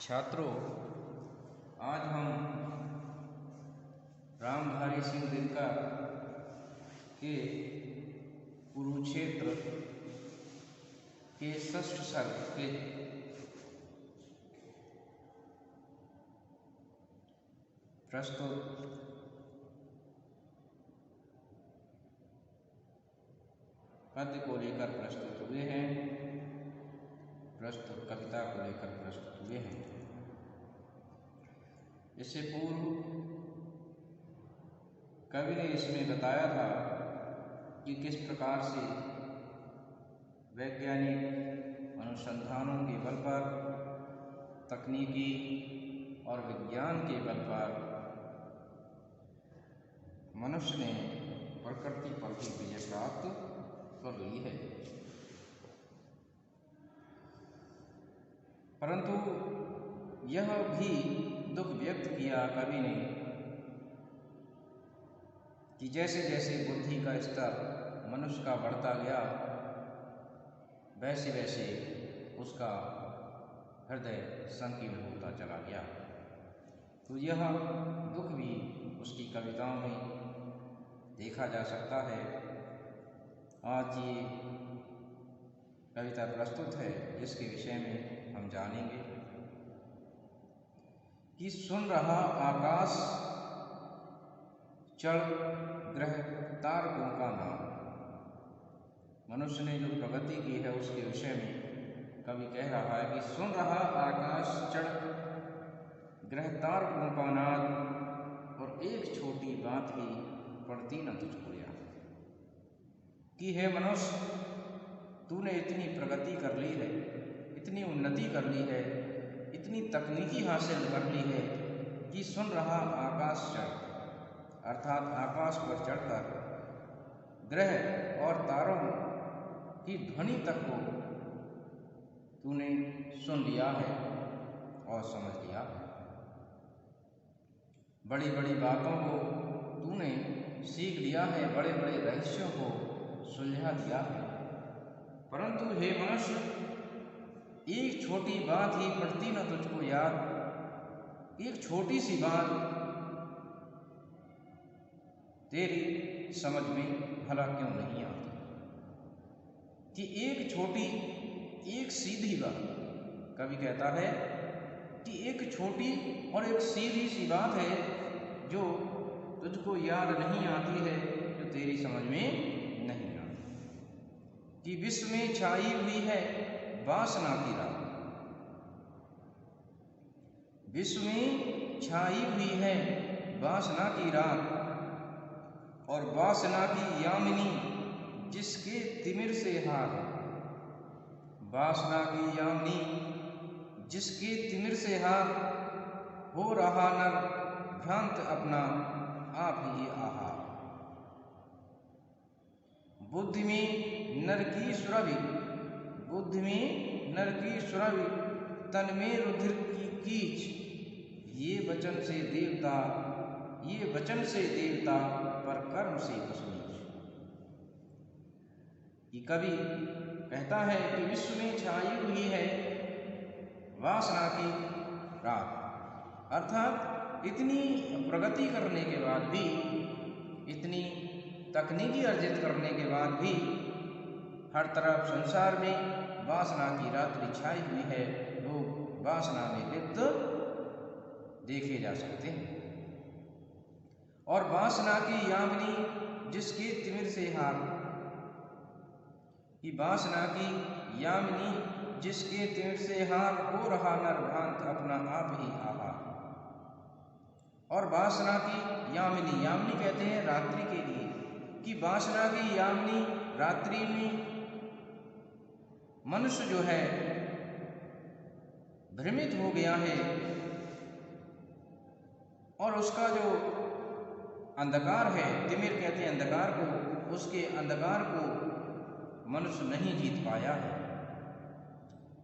छात्रों, आज हम रामधारी सिंह दिनकर के कुरुक्षेत्र के षष्ठ सर्ग के प्रस्तुत पद्य को लेकर प्रस्तुत हुए हैं, प्रस्तुत कविता को लेकर प्रस्तुत हुए हैं। इससे पूर्व कवि ने इसमें बताया था कि किस प्रकार से वैज्ञानिक अनुसंधानों के बल पर, तकनीकी और विज्ञान के बल पर मनुष्य ने प्रकृति पर भी विजय प्राप्त कर ली है। परंतु यह भी दुख व्यक्त किया कवि ने कि जैसे जैसे बुद्धि का स्तर मनुष्य का बढ़ता गया, वैसे वैसे उसका हृदय संकीर्ण होता चला गया। तो यह दुख भी उसकी कविताओं में देखा जा सकता है। आज ये कविता प्रस्तुत है, जिसके विषय में हम जानेंगे कि सुन रहा आकाश चढ़ ग्रह तारकों का नाम। मनुष्य ने जो प्रगति की है उसके विषय में कवि कह रहा है कि सुन रहा आकाश चढ़ ग्रह तारकों का नाद, और एक छोटी बात ही पड़ती न तुझको याद कि हे मनुष्य, तूने इतनी प्रगति कर ली है, इतनी उन्नति कर ली है, इतनी तकनीकी हासिल कर ली है कि सुन रहा आकाश चढ़, अर्थात आकाश पर चढ़कर ग्रह और तारों की ध्वनि तक को तूने सुन लिया है और समझ लिया है। बड़ी बड़ी बातों को तूने सीख लिया है, बड़े बड़े रहस्यों को सुलझा दिया है। परंतु हे मनुष्य, एक छोटी बात ही पड़ती न तुझको याद, एक छोटी सी बात तेरी समझ में भला क्यों नहीं आती कि एक छोटी, एक सीधी बात। कवि कहता है कि एक छोटी और एक सीधी सी बात है जो तुझको याद नहीं आती है, जो तेरी समझ में नहीं आती कि विश्व में छाई हुई है वासना की रात। विश्व में छाई हुई है वासना की रात, और वासना की यामिनी जिसके तिमिर से हार। वासना की यामिनी जिसके तिमिर से हार, हो रहा नर भ्रांत अपना आप ही आहार। बुद्धि में नर की सुरभि, बुद्धि में नर की सुरभि, तन में रुधिर की कीच। ये वचन से देवता, ये वचन से देवता, पर कर्म से कुछ। कि कवि कहता है कि विश्व में छाई हुई है वासना की रात, अर्थात इतनी प्रगति करने के बाद भी, इतनी तकनीकी अर्जित करने के बाद भी हर तरफ संसार में वासना की रात्रि छाई हुई है। लोग वासना में लिप्त देखे जा सकते हैं। और वासना की यामिनी जिसके तिमिर से हार, कि वासना की यामिनी जिसके तिमिर से हार, हो रहा नर भ्रांत अपना आप ही आहार। और वासना की यामिनी, यामिनी कहते हैं रात्रि के लिए, कि वासना की यामिनी रात्रि में मनुष्य जो है भ्रमित हो गया है, और उसका जो अंधकार है, तिमिर कहते हैं अंधकार को, उसके अंधकार को मनुष्य नहीं जीत पाया है।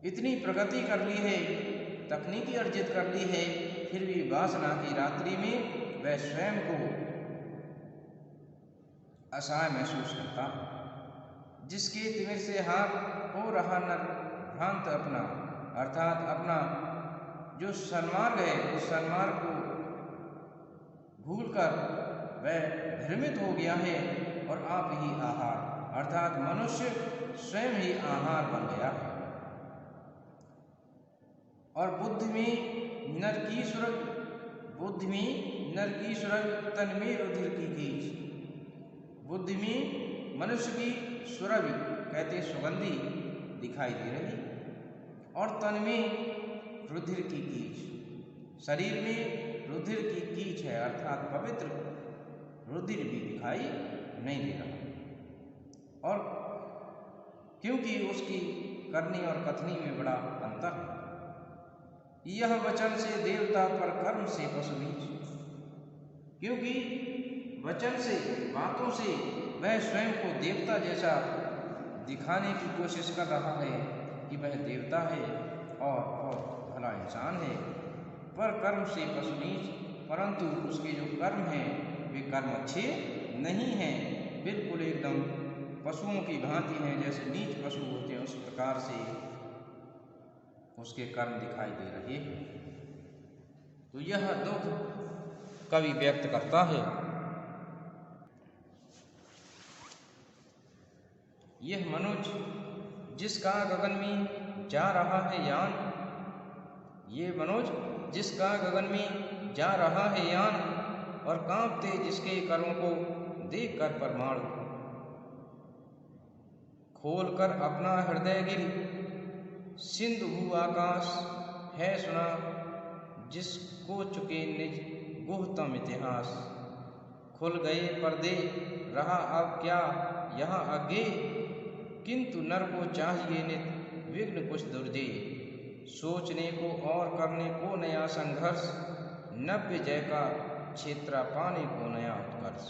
इतनी प्रगति कर ली है, तकनीकी अर्जित कर ली है, फिर भी वासना की रात्रि में वह स्वयं को असहाय महसूस करता। जिसके तिमिर से हार, हो रहा नर भ्रांत अपना, अर्थात अपना जो सन्मार्ग है उस सन्मार्ग को भूलकर वह भ्रमित हो गया है और आप ही आहार, अर्थात मनुष्य स्वयं ही आहार बन गया है। और बुद्धि में नर की सुरग तन में रुधिर की गीच। बुद्धि में मनुष्य की सुरभि कहते सुगंधी दिखाई दे रही और तन में रुधिर की कीच, शरीर में रुधिर की कीच है, अर्थात पवित्र रुधिर भी दिखाई नहीं दे रहा। और क्योंकि उसकी करनी और कथनी में बड़ा अंतर है। यह वचन से देवता पर कर्म से पशु बीज, क्योंकि वचन से बातों से वह स्वयं को देवता जैसा दिखाने की कोशिश कर रहा है कि वह देवता है और भला इंसान है, पर कर्म से पशु नीच, परंतु उसके जो कर्म हैं वे कर्म अच्छे नहीं हैं, बिल्कुल एकदम पशुओं की भांति हैं, जैसे नीच पशु होते हैं उस प्रकार से उसके कर्म दिखाई दे रहे हैं। तो यह दुख कवि व्यक्त करता है। यह मनुष्य जिसका गगन में जा रहा है यान, ये मनुष्य जिसका गगन में जा रहा है यान, और कांपते जिसके कर्मों को देखकर परमाणु खोलकर अपना हृदय गिर, सिंधु भू आकाश है सुना जिसको चुके निज गुहतम इतिहास, खुल गए पर्दे रहा अब क्या यहाँ आगे, किंतु नर को चाहिए नित विघ्न कुछ दुर्जे, सोचने को और करने को नया संघर्ष, नव्य जय का क्षेत्र पाने को नया उत्कर्ष।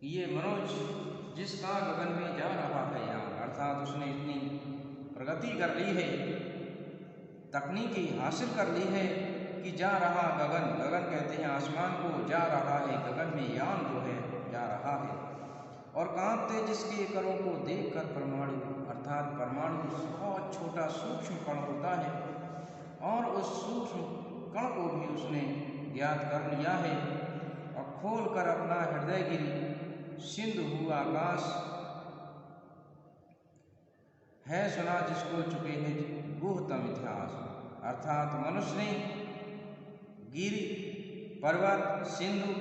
ये मनुष्य जिसका गगन में जा रहा है यान, अर्थात उसने इतनी प्रगति कर ली है, तकनीकी हासिल कर ली है कि जा रहा गगन, गगन कहते हैं आसमान को, जा रहा है गगन में यान जो है जा रहा है, और कांपते जिसके करों को देखकर परमाणु, अर्थात परमाणु बहुत छोटा सूक्ष्म कण होता है और उस सूक्ष्म कण को भी उसने ज्ञात कर लिया है, और खोल कर अपना हृदय गिरी सिंधु हुआ आकाश है सुना जिसको चुके निज गुहतम इतिहास, अर्थात मनुष्य ने गिरि, पर्वत, सिंधु,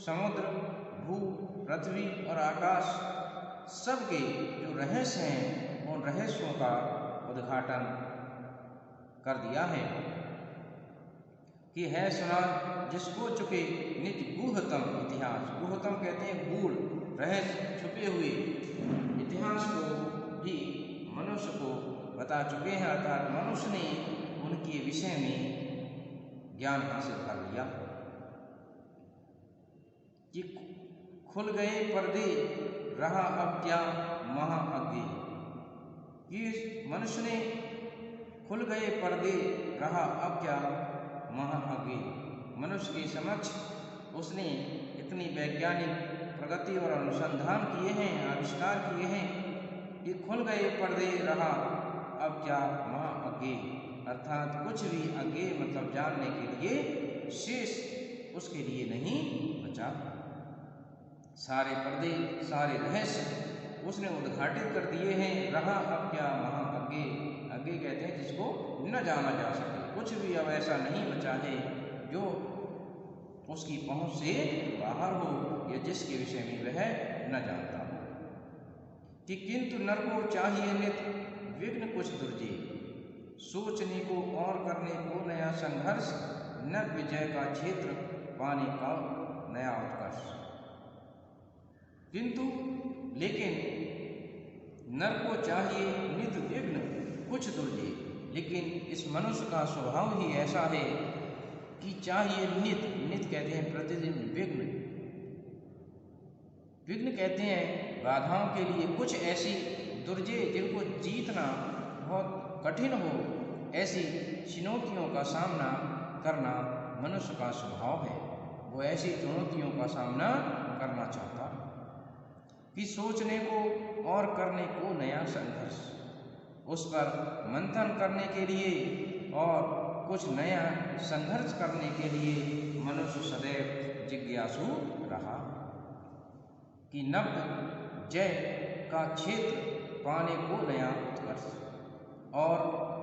समुद्र, भू, पृथ्वी और आकाश सबके जो रहस्य हैं उन रहस्यों का उद्घाटन कर दिया है कि है सुना जिसको चुके निज गुहतम इतिहास, गुहतम कहते हैं गूढ़ रहस्य छुपे हुए इतिहास को भी मनुष्य को बता चुके हैं, अर्थात मनुष्य ने उनके विषय में ज्ञान हासिल कर लिया कि खुल गए पर्दे रहा अब क्या महाअज्ञे, कि मनुष्य ने खुल गए पर्दे रहा अब क्या महाअज्ञे, मनुष्य के समक्ष उसने इतनी वैज्ञानिक प्रगति और अनुसंधान किए हैं, आविष्कार किए हैं कि खुल गए पर्दे रहा अब क्या महाअज्ञे, अर्थात कुछ भी अज्ञे मतलब जानने के लिए शेष उसके लिए नहीं बचा। सारे पर्दे सारे रहस्य उसने उद्घाटित कर दिए हैं, रहा अब क्या महाअज्ञे, अज्ञे कहते हैं जिसको न जाना जा सके, कुछ भी अब ऐसा नहीं बचा है जो उसकी पहुंच से बाहर हो या जिसके विषय में वह न जानता हो। कि किंतु नर को चाहिए नित विघ्न कुछ दुर्जे, सोचने को और करने को नया संघर्ष, न विजय का क्षेत्र पाने का नया उत्कर्ष। किंतु लेकिन नर को चाहिए नित विघ्न कुछ दुर्जे, लेकिन इस मनुष्य का स्वभाव ही ऐसा है कि चाहिए नित, नित कहते हैं प्रतिदिन, विघ्न, विघ्न कहते हैं बाधाओं के लिए, कुछ ऐसी दुर्जे जिनको जीतना बहुत कठिन हो, ऐसी चुनौतियों का सामना करना मनुष्य का स्वभाव है। वो ऐसी चुनौतियों का सामना करना चाहता है कि सोचने को और करने को नया संघर्ष, उस पर मंथन करने के लिए और कुछ नया संघर्ष करने के लिए मनुष्य सदैव जिज्ञासु रहा कि नव्य जय का क्षेत्र पाने को नया उत्कर्ष। और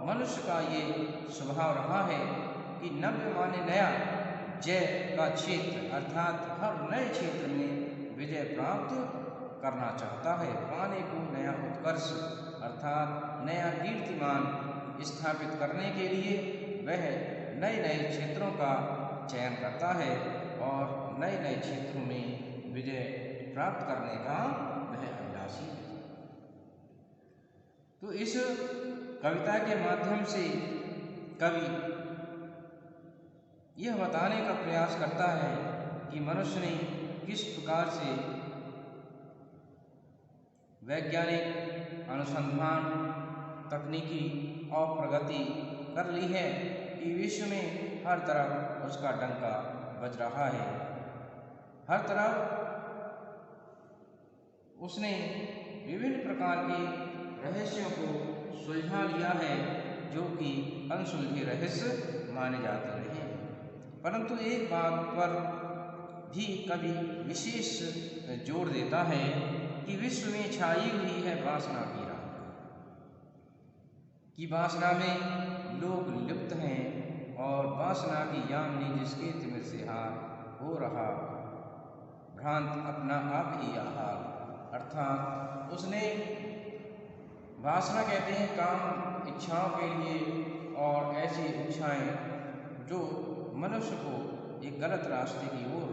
मनुष्य का ये स्वभाव रहा है कि नव्य माने नया, जय का क्षेत्र अर्थात हर नए क्षेत्र में विजय प्राप्त करना चाहता है। पाने को नया उत्कर्ष अर्थात नया कीर्तिमान स्थापित करने के लिए वह नए नए क्षेत्रों का चयन करता है और नए नए क्षेत्रों में विजय प्राप्त करने का वह अभिलाषी है। तो इस कविता के माध्यम से कवि यह बताने का प्रयास करता है कि मनुष्य ने किस प्रकार से वैज्ञानिक अनुसंधान, तकनीकी और प्रगति कर ली है कि विश्व में हर तरफ उसका डंका बज रहा है। हर तरफ उसने विभिन्न प्रकार के रहस्यों को सुलझा लिया है जो कि अनसुलझे रहस्य माने जाते रहे। परंतु एक बात पर भी कवि विशेष जोर देता है कि विश्व में छाई हुई है वासना की राह, कि वासना में लोग लिप्त हैं और वासना की यामिनी जिसके तिमिर से हार हो रहा भ्रांत अपना आप ही आहार। अर्थात उसने वासना कहते हैं काम इच्छाओं के लिए और ऐसी इच्छाएं जो मनुष्य को एक गलत रास्ते की ओर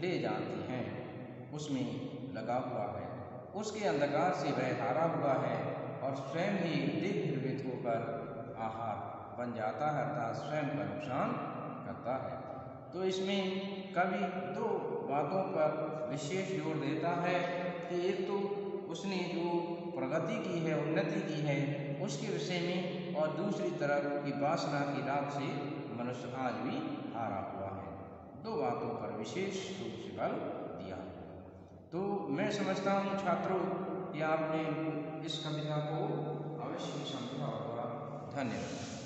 ले जाती हैं, उसमें लगा हुआ है। उसके अंधकार से वह हारा हुआ है और स्वयं ही दिग्भ्रमित होकर आहार बन जाता है अर्थात स्वयं का नुकसान करता है। तो इसमें कवि दो बातों पर विशेष जोर देता है कि एक तो उसने जो प्रगति की है, उन्नति की है उसके विषय में, और दूसरी तरफ की वासना की रात से मनुष्य आज भी हारा हुआ है। दो बातों पर विशेष रूप से बल दिया है। तो मैं समझता हूँ छात्रों कि आपने इस कविता को अवश्य समझा होगा। धन्यवाद।